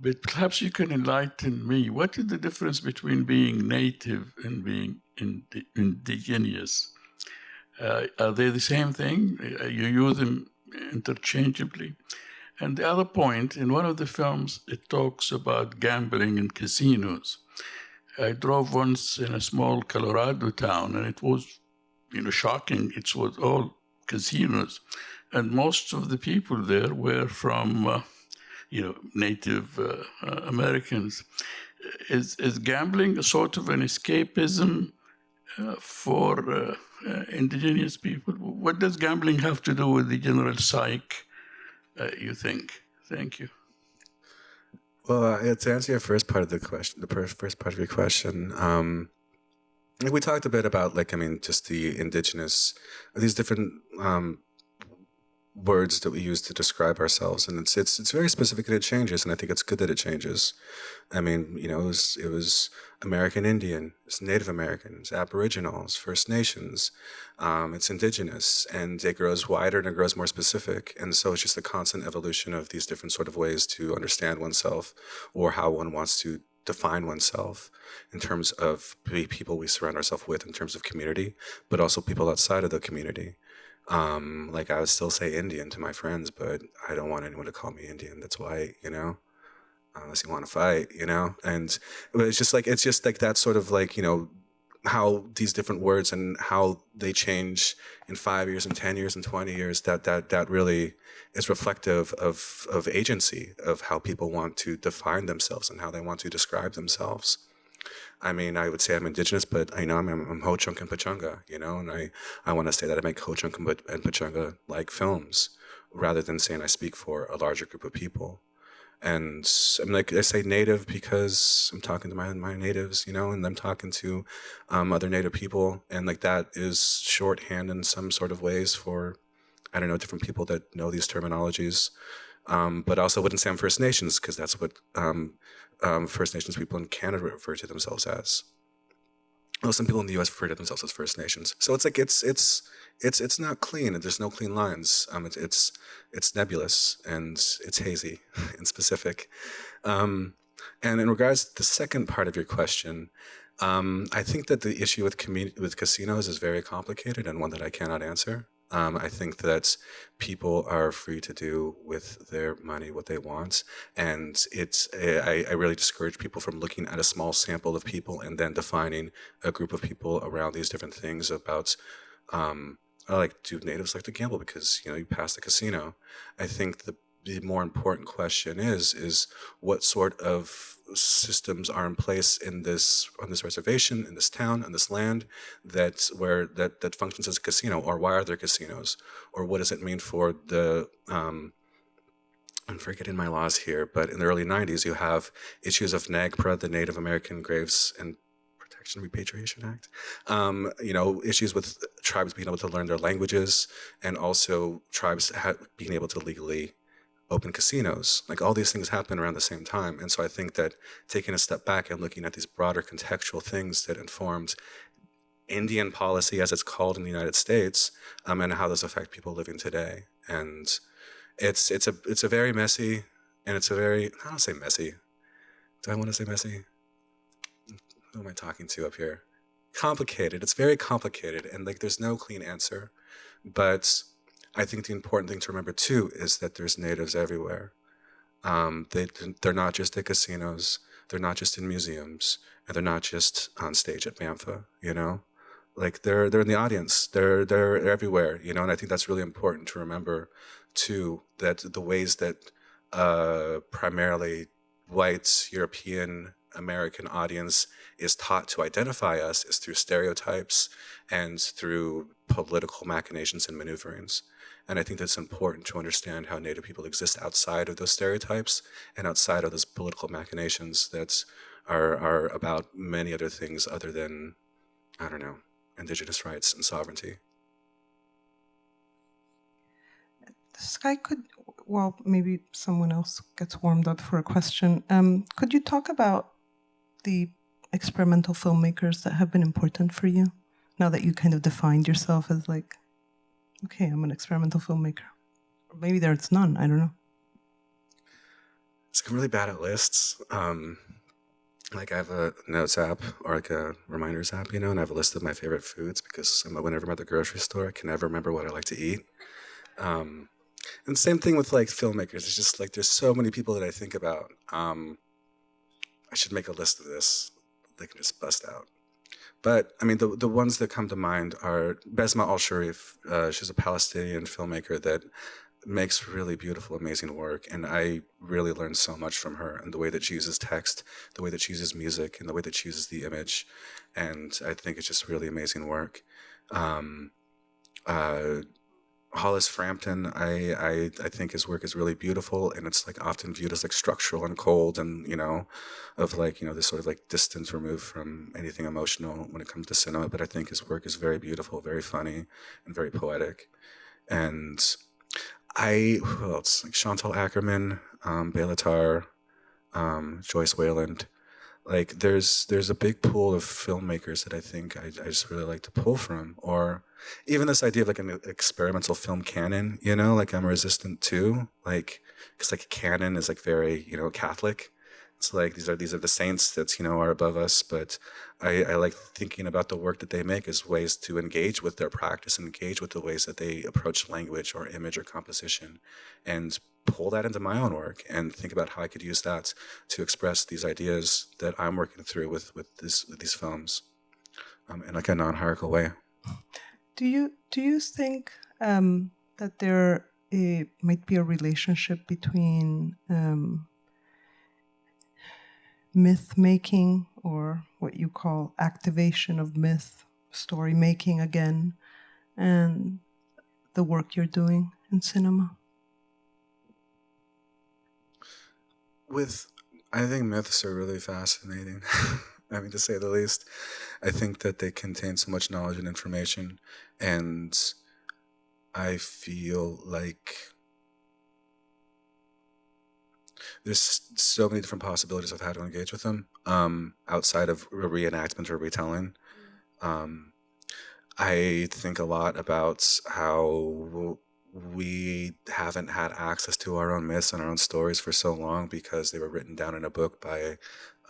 But perhaps you can enlighten me. What is the difference between being native and being indigenous? Are they the same thing? You use them interchangeably? And the other point, in one of the films, it talks about gambling in casinos. I drove once in a small Colorado town, and it was, shocking. It was all casinos. And most of the people there were from, Native Americans. Is gambling a sort of an escapism for indigenous people? What does gambling have to do with the general psyche, you think? Thank you. Well, to answer your first part of the question, first part of your question, we talked a bit about, just the indigenous, these different words that we use to describe ourselves, and it's very specific, and it changes, and I think it's good that it changes. I mean, it was American Indian, it's Native American, it's Aboriginal, it's First Nations, it's indigenous, and it grows wider and it grows more specific, and so it's just a constant evolution of these different sort of ways to understand oneself, or how one wants to define oneself in terms of people we surround ourselves with, in terms of community, but also people outside of the community. Like, I would still say Indian to my friends, but I don't want anyone to call me Indian that's white, unless you want to fight, and it's just like that sort of how these different words and how they change in 5 years and 10 years and 20 years, that really is reflective of agency, of how people want to define themselves and how they want to describe themselves. I mean, I would say I'm indigenous, but I'm Ho-Chunk and Pachanga, and I want to say that I make Ho-Chunk and Pachanga like films, rather than saying I speak for a larger group of people. And I say native because I'm talking to my natives, and I'm talking to other native people, and that is shorthand in some sort of ways for, I don't know, different people that know these terminologies. But also wouldn't say I'm First Nations, because that's what First Nations people in Canada refer to themselves as. Well, some people in the U.S. refer to themselves as First Nations. So it's like it's not clean. There's no clean lines. It's nebulous, and it's hazy and specific. And in regards to the second part of your question, I think that the issue with casinos is very complicated, and one that I cannot answer. I think that people are free to do with their money what they want, and I really discourage people from looking at a small sample of people and then defining a group of people around these different things about, do natives like to gamble because you pass the casino. I think the more important question is what sort of systems are in place on this reservation, in this town, on this land, that functions as a casino, or why are there casinos, or what does it mean for the I'm forgetting my laws here, but in the early 90s you have issues of NAGPRA, the Native American Graves and Protection Repatriation Act, issues with tribes being able to learn their languages, and also tribes being able to legally open casinos. Like, all these things happen around the same time. And so I think that taking a step back and looking at these broader contextual things that informed Indian policy, as it's called in the United States, and how those affect people living today. And it's a very messy, and it's a very, I don't say messy. Do I want to say messy? Who am I talking to up here? Complicated. It's very complicated, and like there's no clean answer. But I think the important thing to remember too is that there's natives everywhere. They're not just at casinos. They're not just in museums, and they're not just on stage at Bantha. You know, like they're in the audience. They're everywhere. You know, and I think that's really important to remember too. That the ways that primarily white European American audience is taught to identify us is through stereotypes and through political machinations and maneuverings. And I think that's important to understand how Native people exist outside of those stereotypes and outside of those political machinations that are about many other things other than, I don't know, indigenous rights and sovereignty. Sky, well, maybe someone else gets warmed up for a question. Could you talk about the experimental filmmakers that have been important for you, now that you kind of defined yourself as like, okay, I'm an experimental filmmaker? Or maybe there's none, I don't know. I'm really bad at lists. Like, I have a notes app or like a reminders app, you know, and I have a list of my favorite foods because whenever I'm at the grocery store, I can never remember what I like to eat. And same thing with like filmmakers. It's just like there's so many people that I think about. I should make a list of this. They can just bust out. But I mean, the ones that come to mind are Besma Al-Sharif. She's a Palestinian filmmaker that makes really beautiful, amazing work. And I really learned so much from her and the way that she uses text, the way that she uses music, and the way that she uses the image. And I think it's just really amazing work. Hollis Frampton, I think his work is really beautiful, and it's like often viewed as like structural and cold, and you know, of like, you know, this sort of like distance removed from anything emotional when it comes to cinema. But I think his work is very beautiful, very funny, and very poetic. And who else? Like Chantal Ackerman, Belatar, Joyce Wayland. Like there's a big pool of filmmakers that I think I just really like to pull from. Or even this idea of like an experimental film canon, you know, like I'm resistant to, like, because like canon is like very, you know, Catholic. It's like these are the saints that, you know, are above us. But I like thinking about the work that they make as ways to engage with their practice, engage with the ways that they approach language or image or composition, and pull that into my own work and think about how I could use that to express these ideas that I'm working through with these films in like a non-hierarchical way. Do you think that there might be a relationship between myth making, or what you call activation of myth, story making again, and the work you're doing in cinema? I think myths are really fascinating. I mean, to say the least. I think that they contain so much knowledge and information, and I feel like there's so many different possibilities of how to engage with them outside of a reenactment or retelling. I think a lot about how we haven't had access to our own myths and our own stories for so long because they were written down in a book by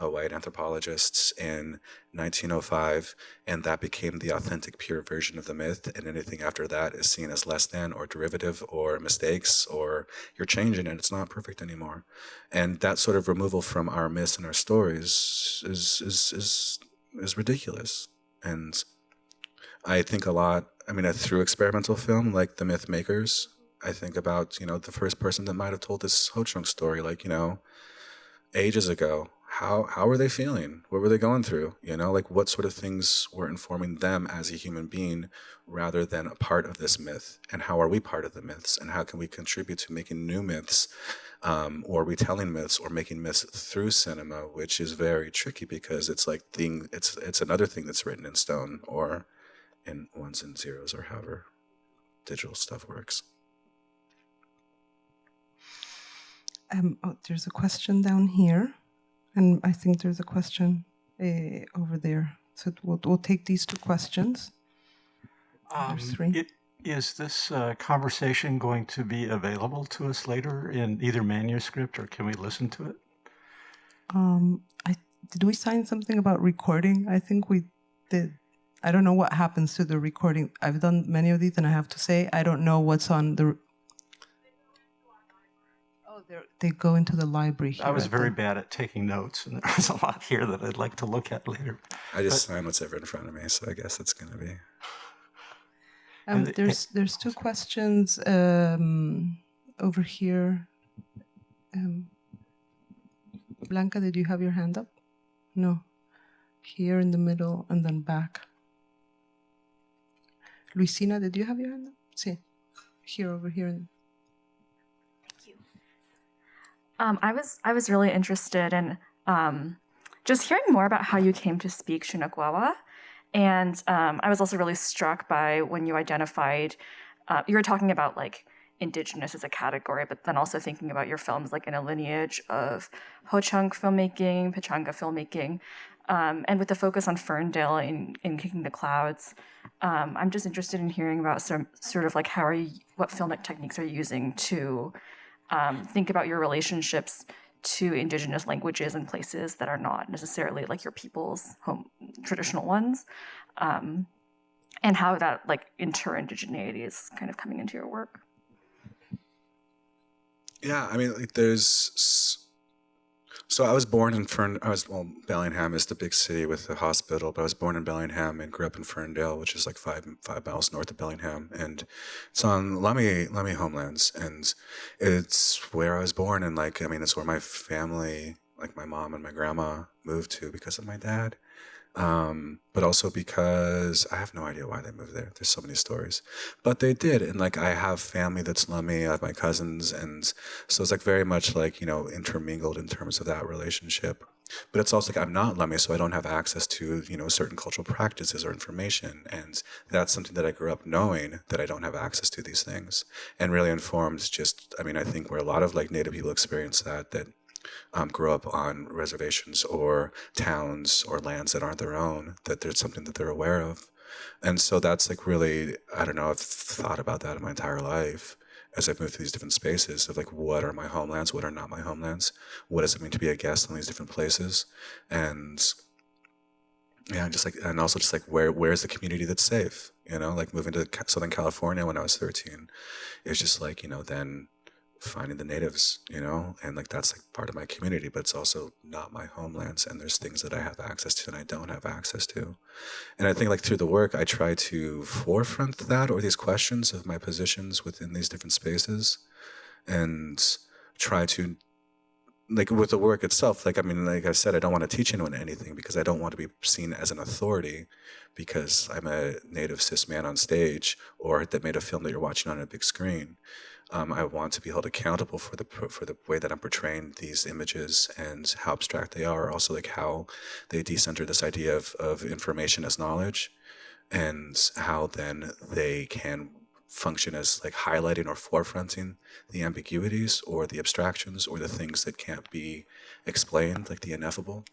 a white anthropologist in 1905, and that became the authentic, pure version of the myth, and anything after that is seen as less than or derivative or mistakes or you're changing it, it's not perfect anymore. And that sort of removal from our myths and our stories is ridiculous. And I think a lot, I mean, through experimental film, like the myth makers, I think about, you know, the first person that might have told this Ho-Chunk story, like, you know, ages ago. How were they feeling? What were they going through? You know, like what sort of things were informing them as a human being rather than a part of this myth? And how are we part of the myths? And how can we contribute to making new myths or retelling myths or making myths through cinema, which is very tricky because it's like it's another thing that's written in stone or in ones and zeros, or however digital stuff works. There's a question down here, and I think there's a question over there. So we'll take these two questions. There's three. Is this conversation going to be available to us later in either manuscript, or can we listen to it? Did we sign something about recording? I think we did. I don't know what happens to the recording. I've done many of these, and I have to say, I don't know what's on the... Oh, they go into the library here. I was very bad at taking notes, and there's a lot here that I'd like to look at later. I just sign what's ever in front of me, so I guess it's going to be... There's two questions over here. Blanca, did you have your hand up? No. Here in the middle and then back. Luisina, did you have your hand up? See, here, over here. Thank you. I was really interested in just hearing more about how you came to speak Chinagwawa. And I was also really struck by when you identified, you were talking about like Indigenous as a category, but then also thinking about your films like in a lineage of Ho-Chunk filmmaking, Pechanga filmmaking, and with the focus on Ferndale in Kicking the Clouds. I'm just interested in hearing about some sort of like what filmic techniques are you using to think about your relationships to Indigenous languages and places that are not necessarily like your people's home traditional ones, and how that like inter-indigeneity is kind of coming into your work. Yeah, I mean, like so I was born in Bellingham is the big city with the hospital, but I was born in Bellingham and grew up in Ferndale, which is like five miles north of Bellingham. And it's on Lummi homelands. And it's where I was born. And like, I mean, it's where my family, like my mom and my grandma moved to because of my dad. But also because I have no idea why they moved there. There's so many stories, but they did. And like, I have family that's Lummi, I have my cousins. And so it's like very much like, you know, intermingled in terms of that relationship. But it's also like, I'm not Lummi, so I don't have access to, you know, certain cultural practices or information. And that's something that I grew up knowing, that I don't have access to these things, and really informed just, I mean, I think where a lot of like Native people experience that grow up on reservations or towns or lands that aren't their own, that there's something that they're aware of. And so that's like really, I don't know, I've thought about that in my entire life as I've moved through these different spaces of like, what are my homelands? What are not my homelands? What does it mean to be a guest in these different places? And yeah, just like, and also just like, where's the community that's safe? You know, like moving to Southern California when I was 13, it was just like, you know, then finding the natives, you know, and like that's like part of my community, but it's also not my homelands, and there's things that I have access to and I don't have access to. And I think like through the work I try to forefront that, or these questions of my positions within these different spaces, and try to, like with the work itself, like I mean, like I said, I don't want to teach anyone anything because I don't want to be seen as an authority because I'm a native cis man on stage, or that made a film that you're watching on a big screen. I want to be held accountable for the way that I'm portraying these images and how abstract they are, also like how they decenter this idea of information as knowledge, and how then they can function as like highlighting or forefronting the ambiguities or the abstractions or the things that can't be explained, like the ineffable.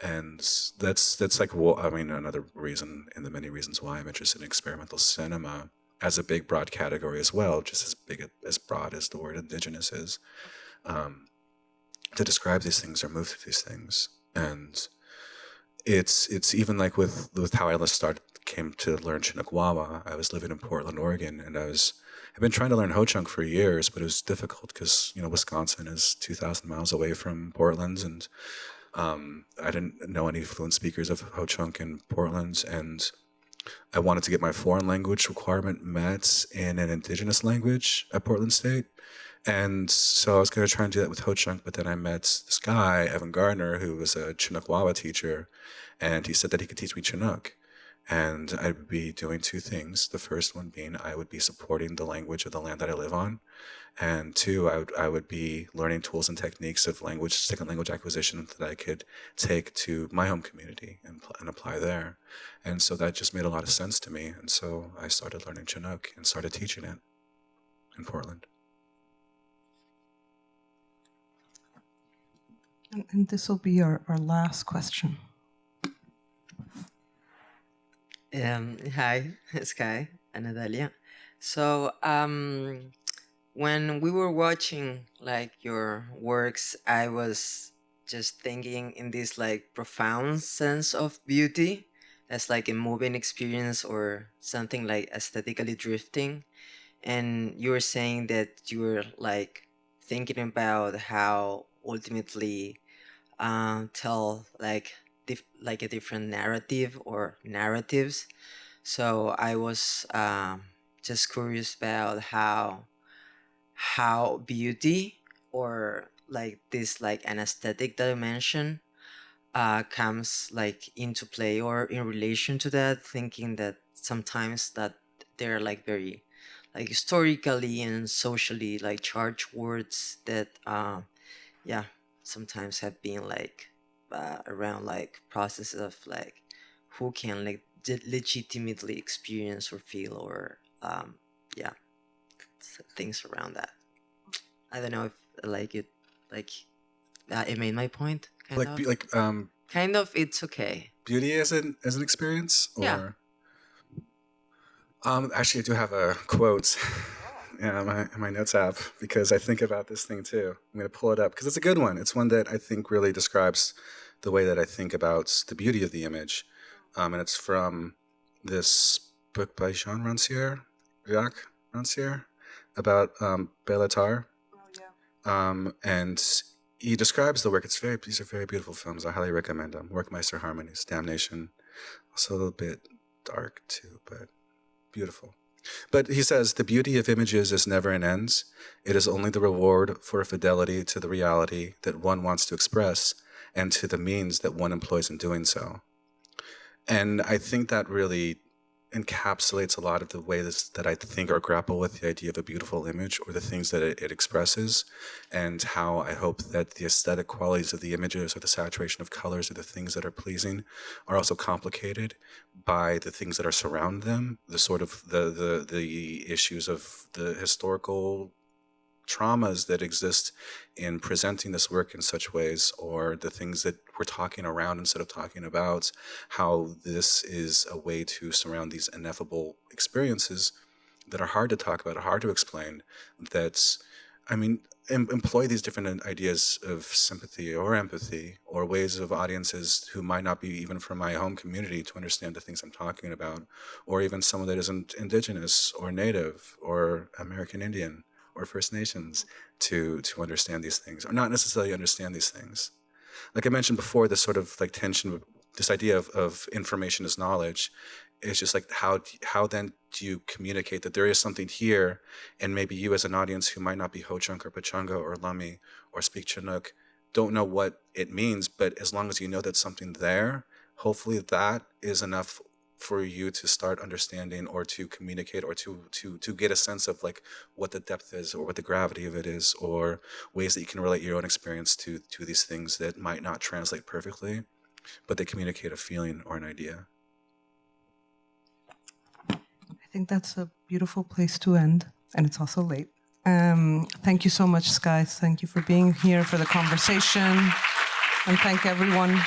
And that's like, well, I mean, another reason in the many reasons why I'm interested in experimental cinema as a big broad category as well, just as big, as broad as the word Indigenous is, to describe these things or move through these things. And it's even like with how I came to learn Chinagwawa. I was living in Portland, Oregon, and I've been trying to learn Ho-Chunk for years, but it was difficult because, you know, Wisconsin is 2,000 miles away from Portland, and I didn't know any fluent speakers of Ho-Chunk in Portland, and I wanted to get my foreign language requirement met in an Indigenous language at Portland State. And so I was going to try and do that with Ho-Chunk, but then I met this guy, Evan Gardner, who was a Chinagwawa teacher, and he said that he could teach me Chinook. And I'd be doing two things. The first one being I would be supporting the language of the land that I live on. And two, I would be learning tools and techniques of second language acquisition that I could take to my home community and apply there. And so that just made a lot of sense to me. And so I started learning Chinook and started teaching it in Portland. And this will be our last question. Hi, Sky and Natalia. So, when we were watching like your works, I was just thinking in this like profound sense of beauty as like a moving experience or something like aesthetically drifting. And you were saying that you were like thinking about how ultimately tell like a different narrative or narratives. So I was just curious about how beauty or like this like an aesthetic dimension comes like into play or in relation to that, thinking that sometimes that they're like very like historically and socially like charged words that yeah sometimes have been like around like processes of like who can like legitimately experience or feel or yeah things around that. I don't know if like it like it made my point kind of it's okay. Beauty as an experience, or Yeah. Actually, I do have a quote in my notes app because I think about this thing too. I'm going to pull it up because it's a good one. It's one that I think really describes the way that I think about the beauty of the image. And it's from this book by Jacques Rancière, about Bellatar. And he describes the work. These are very beautiful films. I highly recommend them. Workmeister Harmonies, Damnation. Also a little bit dark too, but beautiful. But he says, the beauty of images is never an end. It is only the reward for a fidelity to the reality that one wants to express and to the means that one employs in doing so. And I think that really encapsulates a lot of the ways that I think or grapple with the idea of a beautiful image or the things that it expresses, and how I hope that the aesthetic qualities of the images or the saturation of colors or the things that are pleasing are also complicated by the things that are surround them, the sort of the issues of the historical traumas that exist in presenting this work in such ways, or the things that we're talking around instead of talking about, how this is a way to surround these ineffable experiences that are hard to talk about, hard to explain, that, I mean, employ these different ideas of sympathy or empathy or ways of audiences who might not be even from my home community to understand the things I'm talking about, or even someone that isn't Indigenous or Native or American Indian or First Nations to understand these things, or not necessarily understand these things. Like I mentioned before, this sort of like tension, this idea of information as knowledge, is just like how then do you communicate that there is something here, and maybe you as an audience who might not be Ho-Chunk or Pechanga or Lummi or speak Chinook don't know what it means, but as long as you know that's something there, hopefully that is enough for you to start understanding or to communicate or to get a sense of like what the depth is or what the gravity of it is, or ways that you can relate your own experience to these things that might not translate perfectly, but they communicate a feeling or an idea. I think that's a beautiful place to end, and it's also late. Thank you so much, Sky. Thank you for being here, for the conversation, and thank everyone